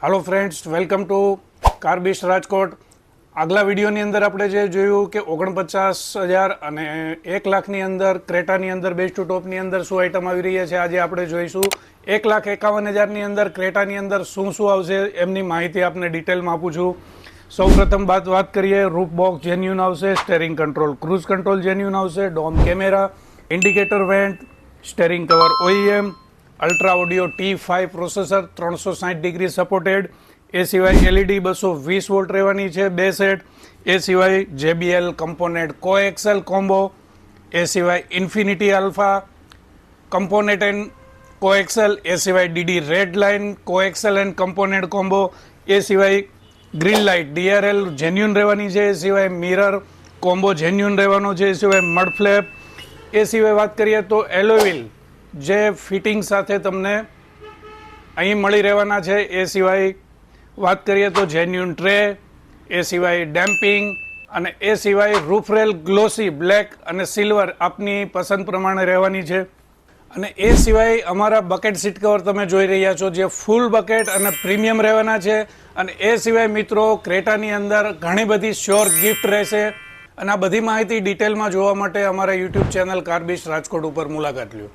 Hello friends, welcome to CarBeast Rajkot. આગલા વિડીયોની અંદર આપણે જે જોયું કે 49,000 અને 1 લાખની અંદર ક્રેટાની અંદર બેઝ ટુ ટોપની અંદર શું આઇટમ આવી રહી છે। આજે આપણે જોઈશું 1,51,000ની અંદર ક્રેટાની અંદર શું શું આવશે એમની માહિતી આપને ડિટેલમાં આપું છું। સૌપ્રથમ વાત કરીએ, રૂફ બોક્સ જેન્યુન આવશે, steering control cruise control genuine આવશે, dome camera, indicator vent, steering cover OEM, ultra audio T5 processor 360 degree supported, એ સિવાય LED 220 વોલ્ટ રહેવાની છે 2 સેટ, એ સિવાય JBL કમ્પોનેન્ટ કોએક્સેલ કોમ્બો, એ સિવાય infinity alpha component and coaxial, એ સિવાય DD red line coaxial and component combo, એ સિવાય ગ્રીન લાઇટ DRL જેન્યુન રહેવાની છે, એ સિવાય મિરર કોમ્બો જેન્યુન રહેવાનો છે, એ સિવાય મડ ફ્લેપ, એ સિવાય વાત કરીએ તો એલોવીલ જે ફિટિંગ સાથે તમને અહીં મળી રહેવાના છે, એ સિવાય વાત કરીએ તો જેન્યુન ટ્રે, એ સિવાય ડેમ્પિંગ અને એ સિવાય રૂફ રેલ ગ્લોસી બ્લેક અને સિલ્વર આપની પસંદ પ્રમાણે રહેવાની છે। અને એ સિવાય અમારા બકેટ સીટ કવર તમે જોઈ રહ્યા છો જે ફૂલ બકેટ અને પ્રીમિયમ રહેવાના છે। અને એ સિવાય મિત્રો ક્રેટાની અંદર ઘણી બધી શ્યોર ગિફ્ટ રહેશે। અને આ બધી માહિતી ડિટેલમાં જોવા માટે અમારા યુટ્યુબ ચેનલ कारबीस्ट રાજકોટ ઉપર મુલાકાત લ્યો।